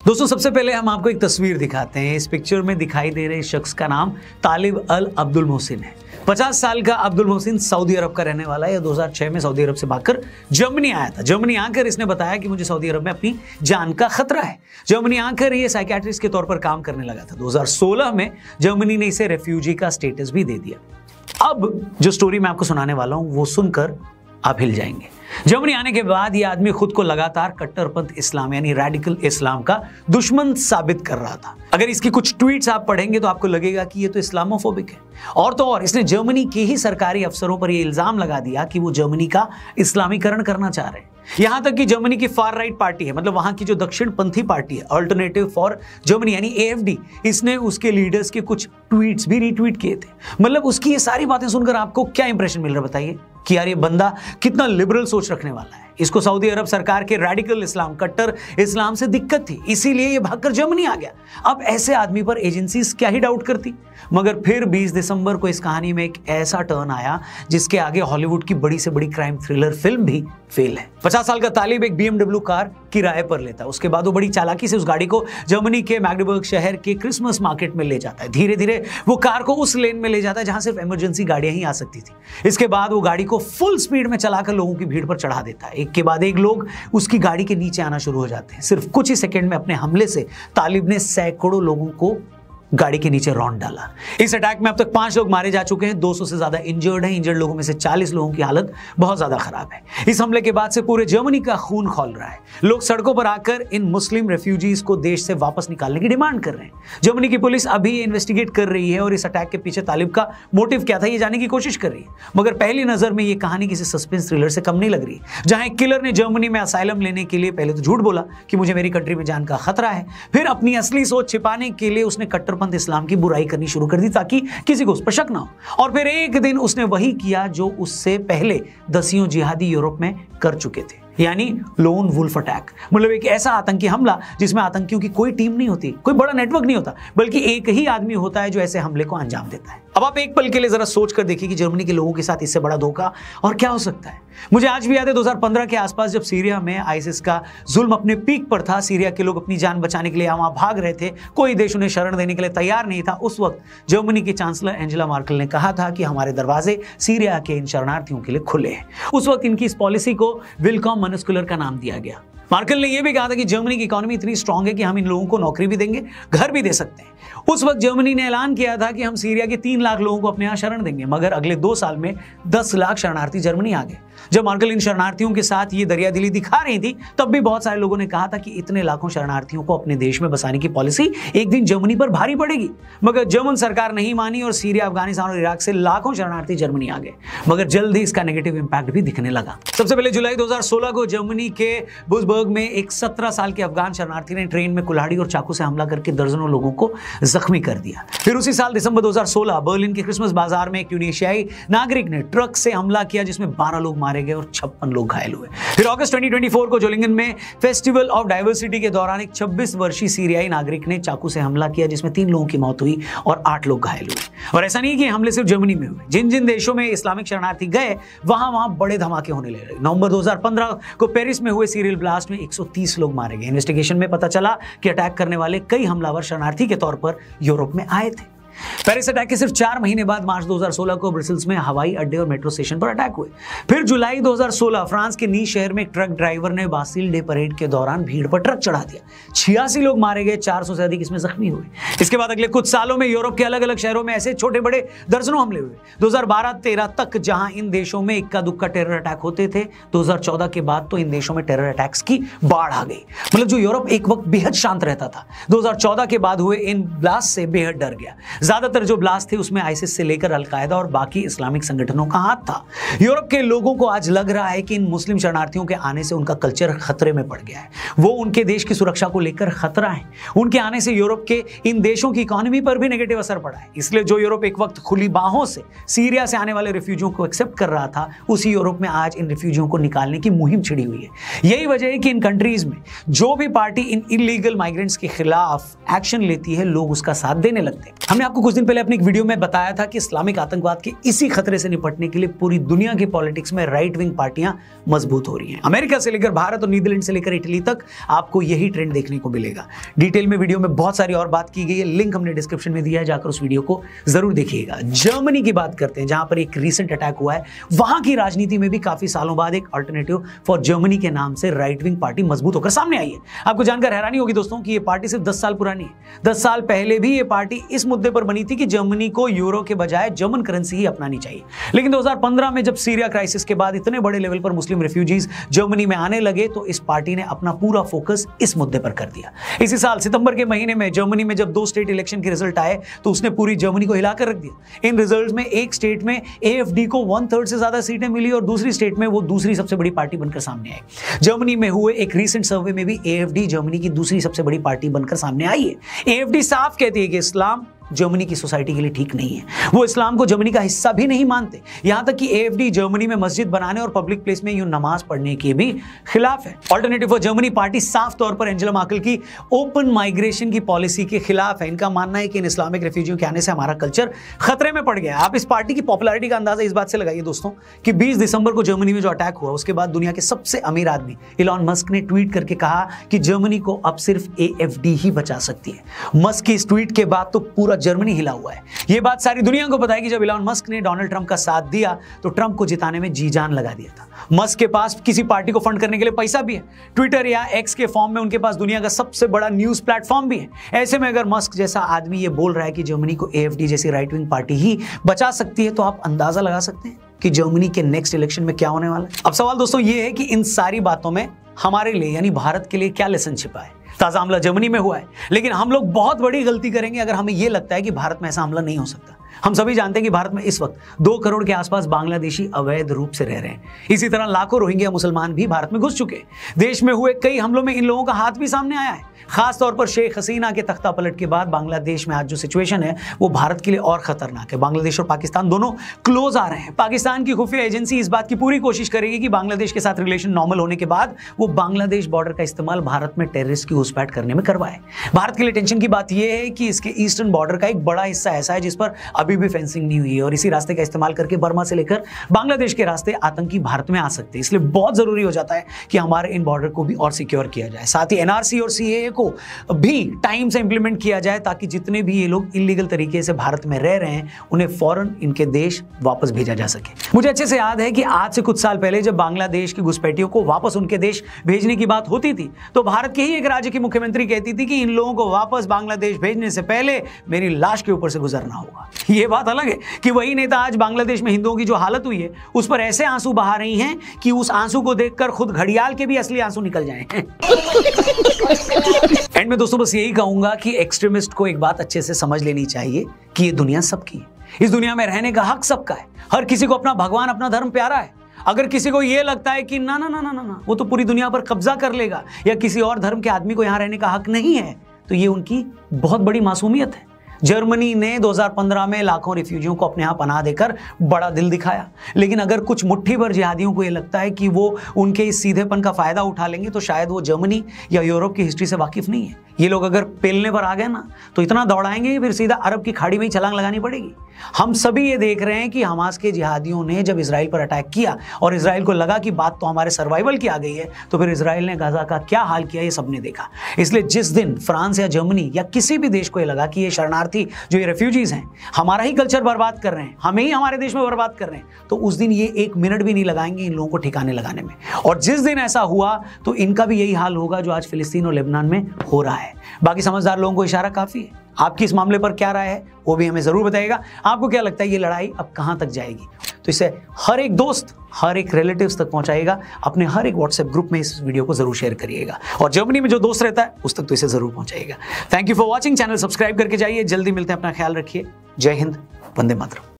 दोस्तों सबसे पहले हम आपको एक तस्वीर दिखाते हैं। इस पिक्चर में दिखाई दे रहे शख्स का नाम तालिब अल अब्दुल मोहसिन है। 50 साल का अब्दुल मोहसिन सऊदी अरब का रहने वाला है। 2006 में सऊदी अरब से भागकर जर्मनी आया था। जर्मनी आकर इसने बताया कि मुझे सऊदी अरब में अपनी जान का खतरा है। जर्मनी आकर ये साइकियाट्रिस्ट के तौर पर काम करने लगा था। 2016 में जर्मनी ने इसे रेफ्यूजी का स्टेटस भी दे दिया। अब जो स्टोरी मैं आपको सुनाने वाला हूं वो सुनकर आप हिल जाएंगे। जर्मनी आने के बाद ये आदमी खुद को लगातार कट्टरपंथ इस्लाम यानी रेडिकल इस्लाम का दुश्मन साबित कर रहा था। अगर इसकी कुछ ट्वीट्स आप पढ़ेंगे तो आपको लगेगा कि ये तो इस्लामोफोबिक है। और तो और इसने जर्मनी के ही सरकारी अफसरों पर यह इल्जाम लगा दिया कि वो जर्मनी का इस्लामीकरण करना चाह रहे हैं। यहां तक कि जर्मनी की फार राइट पार्टी है, मतलब वहां की जो दक्षिण पंथी पार्टी है, अल्टरनेटिव फॉर जर्मनी यानी AFD, इसने उसके लीडर्स के कुछ ट्वीट्स भी रीट्वीट किए थे। मतलब उसकी ये सारी बातें सुनकर आपको क्या इंप्रेशन मिल रहा है बताइए कि यार ये बंदा कितना लिबरल सोच रखने वाला है। इसको सऊदी अरब सरकार के रेडिकल इस्लाम, कट्टर इस्लाम से दिक्कत थी, इसीलिए ये भागकर जर्मनी आ गया। अब ऐसे आदमी पर एजेंसीज क्या ही डाउट करती। मगर फिर 20 दिसंबर को इस कहानी में एक ऐसा टर्न आया जिसके आगे हॉलीवुड की बड़ी से बड़ी क्राइम थ्रिलर फिल्म भी फेल है। 50 साल का तालिब एक BMW कार किराए पर लेता है। उसके बाद वो बड़ी चालाकी से उस गाड़ी को जर्मनी के मैग्डेबर्ग शहर के क्रिसमस मार्केट में ले जाता है। धीरे धीरे वो कार को उस लेन में ले जाता है जहां सिर्फ इमरजेंसी गाड़ियां ही आ सकती थी। इसके बाद वो गाड़ी को फुल स्पीड में चलाकर लोगों की भीड़ पर चढ़ा देता है। एक के बाद एक लोग उसकी गाड़ी के नीचे आना शुरू हो जाते हैं। सिर्फ कुछ ही सेकंड में अपने हमले से तालिब ने सैकड़ों लोगों को गाड़ी के नीचे रौंद डाला। इस अटैक में अब तक 5 लोग मारे जा चुके हैं, 200 से ज्यादा इंजर्ड हैं। इंजर्ड लोगों में से 40 लोगों की हालत बहुत ज्यादा खराब है। इस हमले के बाद से पूरे जर्मनी का खून खौल रहा है। लोग सड़कों पर आकर इन मुस्लिम रेफ्यूजीज को देश से वापस निकालने की डिमांड कर रहे हैं। जर्मनी की पुलिस अभी इन्वेस्टिगेट कर रही है और इस अटैक के पीछे तालिब का मोटिव क्या था ये जानने की कोशिश कर रही है। मगर पहली नजर में ये कहानी किसी सस्पेंस थ्रिलर से कम नहीं लग रही। जहां एक किलर ने जर्मनी में असाइलम लेने के लिए पहले तो झूठ बोला कि मुझे मेरी कंट्री में जान का खतरा है, फिर अपनी असली सोच छिपाने के लिए उसने कट्टरपंथ इस्लाम की बुराई करनी शुरू कर दी ताकि किसी को उस पर शक ना हो। और फिर एक दिन उसने वही किया जो उससे पहले दसियों जिहादी यूरोप में कर चुके थे, यानी लोन वुल्फ अटैक। मतलब एक ऐसा आतंकी हमला जिसमें आतंकियों की कोई टीम नहीं होती, कोई बड़ा नेटवर्क नहीं होता, बल्कि एक ही आदमी होता है जो ऐसे हमले को अंजाम देता है। अब आप एक पल के लिए जरा सोच कर देखिए कि जर्मनी के लोगों के साथ इससे बड़ा धोखा और क्या हो सकता है। मुझे आज भी याद है 2015 के आसपास जब सीरिया में आईसिस का जुल्म अपने पीक पर था। सीरिया के लोग अपनी जान बचाने के लिए वहां भाग रहे थे, कोई देश उन्हें शरण देने के लिए तैयार नहीं था। उस वक्त जर्मनी की चांसलर एंजेला मार्केल ने कहा था कि हमारे दरवाजे सीरिया के इन शरणार्थियों के लिए खुले हैं। उस वक्त इनकी इस पॉलिसी को विलकॉम मनस्कुलर का नाम दिया गया। मार्केल ने यह भी कहा था कि जर्मनी की इकोनॉमी इतनी स्ट्रांग है कि हम इन लोगों को नौकरी भी देंगे, घर भी दे सकते हैं। उस वक्त जर्मनी ने ऐलान किया था कि हम सीरिया के 3 लाख लोगों को अपने यहां शरण देंगे, मगर अगले 2 साल में 10 लाख शरणार्थी जर्मनी आ गए। जब मार्केल इन शरणार्थियों के साथ ये दरियादिली दिखा रही थी तब भी बहुत सारे लोगों ने कहा था कि इतने लाखों शरणार्थियों को अपने देश में बसाने की पॉलिसी एक दिन जर्मनी पर भारी पड़ेगी। मगर जर्मन सरकार नहीं मानी और सीरिया, अफगानिस्तान और इराक से लाखों शरणार्थी जर्मनी आ गए। मगर जल्द ही इसका नेगेटिव इंपैक्ट भी दिखने लगा। सबसे पहले जुलाई 2016 को जर्मनी के बुसबर्ग में एक 17 साल के अफगान शरणार्थी ने ट्रेन में कुल्हाड़ी और चाकू से हमला करके दर्जनों लोगों को जख्मी कर दिया। फिर उसी साल दिसंबर 2016 बर्लिन के क्रिसमस बाजार में एक ट्यूनीशियाई नागरिक ने ट्रक से हमला किया जिसमें 12 लोग मारे गए और 56 लोग घायल हुए। फिर अगस्त 2024 को जोलिंगन में फेस्टिवल ऑफ डाइवर्सिटी के दौरान एक 26 वर्षीय सीरियाई नागरिक ने चाकू से हमला किया जिसमें 3 लोगों की मौत हुई और 8 लोग घायल हुए। और ऐसा नहीं कि हमले सिर्फ जर्मनी में हुए, जिन जिन देशों में इस्लामिक शरणार्थी गए वहां बड़े धमाके होने लगे। नवंबर 2015 को पेरिस में हुए सीरियल ब्लास्ट में 130 लोग मारे गए। इन्वेस्टिगेशन में पता चला कि अटैक करने वाले कई हमलावर शरणार्थी के तौर पर यूरोप में आए थे। पेरिस अटैक के सिर्फ 4 महीने बाद मार्च 2016 को ब्रसेल्स में हवाई अड्डे और मेट्रो स्टेशन पर अटैक हुए। फिर जुलाई 2016 फ्रांस के नीस शहर में एक ट्रक ड्राइवर ने बासिल डे परेड के दौरान भीड़ पर ट्रक चढ़ा दिया। 86 लोग मारे गए, 400 से अधिक इसमें जख्मी हुए। इसके बाद अगले कुछ सालों में यूरोप के अलग अलग शहरों में ऐसे छोटे बड़े दर्जनों हमले हुए। 2012-13 तक जहां इन देशों में इक्का दुक्का टेरर अटैक होते थे, 2014 के बाद तो इन देशों में टेरर अटैक्स की बाढ़ आ गई। मतलब जो यूरोप एक वक्त बेहद शांत रहता था, 2014 के बाद हुए इन ब्लास्ट से बेहद डर गया। ज्यादातर जो ब्लास्ट थे उसमें आईसिस से लेकर अलकायदा और बाकी इस्लामिक संगठनों का हाथ था। यूरोप के लोगों को आज लग रहा है कि इन मुस्लिम शरणार्थियों के आने से उनका कल्चर खतरे में पड़ गया है। वो उनके देश की सुरक्षा को लेकर खतरा है। उनके आने से यूरोप के इन देशों की इकोनॉमी पर भी नेगेटिव असर पड़ा है। इसलिए जो यूरोप एक वक्त खुली बाहों से सीरिया से आने वाले रिफ्यूजियों को एक्सेप्ट कर रहा था, उसी यूरोप में आज इन रिफ्यूजियों को निकालने की मुहिम छिड़ी हुई है। यही वजह है कि इन कंट्रीज में जो भी पार्टी इन इलीगल माइग्रेंट्स के खिलाफ एक्शन लेती है, लोग उसका साथ देने लगते हैं। हमने आपको कुछ दिन पहले अपनी एक वीडियो में बताया था कि इस्लामिक आतंकवाद के इसी खतरे से निपटने के लिए पूरी दुनिया की पॉलिटिक्स में राइट विंग पार्टियां मजबूत हो रही हैं। अमेरिका से लेकर भारत और नीदरलैंड से लेकर इटली तक आपको यही ट्रेंड देखने को मिलेगा। डिटेल में वीडियो में बहुत सारी और बात की गई है, लिंक हमने डिस्क्रिप्शन में दिया है, जाकर उस वीडियो को जरूर देखिएगा। जर्मनी की बात करते हैं, जहां पर एक रीसेंट अटैक हुआ है। वहां की राजनीति में भी काफी सालों बाद एक अल्टरनेटिव फॉर जर्मनी के नाम से राइट विंग पार्टी मजबूत होकर सामने आई है। आपको जानकर हैरानी होगी दोस्तों कि यह पार्टी सिर्फ 10 साल पुरानी है। 10 साल पहले भी यह पार्टी इस मुद्दे पर बनी थी कि जर्मनी को यूरो के बजाय जर्मन करेंसी ही अपनानी चाहिए। लेकिन 2015 में जब सीरिया क्राइसिस के बाद इतने बड़े लेवल पर मुस्लिम रिफ्यूजीज जर्मनी में आने लगे तो इस पार्टी ने अपना पूरा फोकस इस मुद्दे पर कर दिया। इसी साल सितंबर के महीने में जर्मनी में जब 2 स्टेट इलेक्शन के रिजल्ट आए तो उसने पूरी जर्मनी को हिलाकर रख दिया। इन रिजल्ट्स में एक स्टेट में AfD को 1/3 से ज्यादा सीटें मिली और दूसरी स्टेट में वो दूसरी सबसे बड़ी पार्टी बनकर सामने आई। जर्मनी में हुए एक रीसेंट सर्वे में भी AfD जर्मनी की दूसरी सबसे बड़ी पार्टी बनकर सामने आई है। AfD साफ कहती है कि इस्लाम जर्मनी की सोसाइटी के लिए ठीक नहीं है। वो इस्लाम को जर्मनी का हिस्सा भी नहीं मानते। यहां तक कि AfD जर्मनी में मस्जिद बनाने और पब्लिक प्लेस में यूं नमाज पढ़ने के भी खिलाफ है। अल्टरनेटिव फॉर जर्मनी पार्टी साफ तौर पर एंजेला मर्केल की ओपन माइग्रेशन की पॉलिसी के खिलाफ है। इनका मानना है कि इन इस्लामिक रेफ्यूजियों के आने से हमारा कल्चर खतरे में पड़ गया है। आप इस पार्टी की पॉपुलैरिटी का अंदाजा इस बात से लगाइए दोस्तों कि 20 दिसंबर को जर्मनी में जो अटैक हुआ उसके बाद दुनिया के सबसे अमीर आदमी इलॉन मस्क ने ट्वीट करके कहा कि जर्मनी को अब सिर्फ AfD ही बचा सकती है। मस्क की इस ट्वीट के बाद तो पूरा जर्मनी हिला हुआ है। यह बात सारी दुनिया को पता है कि जब इलॉन मस्क ने डोनाल्ड ट्रंप का साथ दिया तो ट्रंप को जिताने में जी जान लगा दिया था। मस्क के पास किसी पार्टी को फंड करने के लिए पैसा भी है। ट्विटर या X के फॉर्म में उनके पास दुनिया का सबसे बड़ा न्यूज प्लेटफॉर्म भी है। ऐसे में अगर मस्क जैसा आदमी ये बोल रहा है कि जर्मनी को AfD जैसी राइट विंग पार्टी ही बचा सकती है तो आप अंदाजा लगा सकते हैं कि जर्मनी के नेक्स्ट इलेक्शन में क्या होने वाला है। अब सवाल दोस्तों ये है कि इन सारी बातों में हमारे लिए यानी भारत के लिए क्या लेसन छिपा है। ताजा हमला जर्मनी में हुआ है, लेकिन हम लोग बहुत बड़ी गलती करेंगे अगर हमें यह लगता है कि भारत में ऐसा हमला नहीं हो सकता। हम सभी जानते हैं कि भारत में इस वक्त 2 करोड़ के आसपास बांग्लादेशी अवैध रूप से रह रहे हैं। इसी तरह लाखों रोहिंग्या मुसलमान भी भारत में घुस चुके हैं। देश में हुए कई हमलों में इन लोगों का हाथ भी सामने आया है। खास तौर पर शेख हसीना के तख्ता पलट के बाद बांग्लादेश में आज जो सिचुएशन है वो भारत के लिए और खतरनाक है। बांग्लादेश और पाकिस्तान दोनों क्लोज आ रहे हैं। पाकिस्तान की खुफिया एजेंसी इस बात की पूरी कोशिश करेगी कि बांग्लादेश के साथ रिलेशन नॉर्मल होने के बाद वो बांग्लादेश बॉर्डर का इस्तेमाल भारत में टेररिस्ट की घुसपैठ करने में करवाए। भारत के लिए टेंशन की बात यह है कि इसके ईस्टर्न बॉर्डर का एक बड़ा हिस्सा ऐसा है जिस पर अभी भी फेंसिंग नहीं हुई है और इसी रास्ते का इस्तेमाल करके बर्मा से लेकर बांग्लादेश के रास्ते आतंकी भारत में आ सकते हैं। इसलिए बहुत जरूरी हो जाता है कि हमारे इन बॉर्डर को भी और सिक्योर किया जाए। साथ ही NRC और CAA को भी टाइम से इंप्लीमेंट किया जाए ताकि जितने भी ये लोग इलीगल तरीके से भारत में रह रहे हैं उन्हें फौरन इनके देश वापस भेजा जा सके। मुझे अच्छे से याद है कि आज से कुछ साल पहले जब बांग्लादेश की घुसपैठियों को वापस उनके देश भेजने की बात होती थी तो भारत के ही एक राज्य की मुख्यमंत्री कहती थी कि इन लोगों को वापस बांग्लादेश भेजने से पहले मेरी लाश के ऊपर से गुजरना होगा। यह बात अलग है कि वही नेता आज बांग्लादेश में हिंदुओं की जो हालत हुई है उस पर ऐसे आंसू बहा रही हैं कि उस आंसू को देखकर खुद घड़ियाल के भी असली आंसू निकल जाएं। एंड में दोस्तों बस यही कहूंगा कि एक्सट्रीमिस्ट को एक बात अच्छे से समझ लेनी चाहिए कि ये दुनिया सबकी है। इस दुनिया में रहने का हक सबका है। हर किसी को अपना भगवान अपना धर्म प्यारा है। अगर किसी को यह लगता है कि ना ना ना ना ना वो तो पूरी दुनिया पर कब्जा कर लेगा या किसी और धर्म के आदमी को यहां रहने का हक नहीं है तो ये उनकी बहुत बड़ी मासूमियत है। जर्मनी ने 2015 में लाखों रिफ्यूजियों को अपने यहाँ पनाह देकर बड़ा दिल दिखाया, लेकिन अगर कुछ मुट्ठी भर जिहादियों को यह लगता है कि वो उनके इस सीधेपन का फायदा उठा लेंगे तो शायद वो जर्मनी या यूरोप की हिस्ट्री से वाकिफ नहीं है। ये लोग अगर पेलने पर आ गए ना तो इतना दौड़ाएंगे फिर सीधा अरब की खाड़ी में ही छलांग लगानी पड़ेगी। हम सभी ये देख रहे हैं कि हमास के जिहादियों ने जब इजराइल पर अटैक किया और इजराइल को लगा कि बात तो हमारे सर्वाइवल की आ गई है तो फिर इजराइल ने गाजा का क्या हाल किया ये सबने देखा। इसलिए जिस दिन फ्रांस या जर्मनी या किसी भी देश को ये लगा कि ये शरणार्थी जो ये रेफ्यूजीज हैं हमारा ही कल्चर बर्बाद कर रहे हैं, हमें ही हमारे देश में बर्बाद कर रहे हैं, तो उस दिन ये 1 मिनट भी नहीं लगाएंगे इन लोगों को ठिकाने लगाने में। और जिस दिन ऐसा हुआ तो इनका भी यही हाल होगा जो आज फिलिस्तीन और लेबनान में हो रहा है। बाकी समझदार लोगों को इशारा काफी है। आपकी इस मामले पर क्या राय है वो भी हमें जरूर बताइएगा। आपको क्या लगता है ये लड़ाई अब कहां तक जाएगी? तो इसे हर एक दोस्त, हर एक रिलेटिव्स तक पहुंचाइएगा। अपने हर एक व्हाट्सएप ग्रुप में इस वीडियो को जरूर शेयर करिएगा और जर्मनी में जो दोस्त रहता है उस तक तो इसे जरूर पहुंचाइएगा। Thank you for watching. Channel subscribe करके जाइए। जल्दी मिलते हैं। अपना ख्याल रखिए। जय हिंद, वंदे मातरम।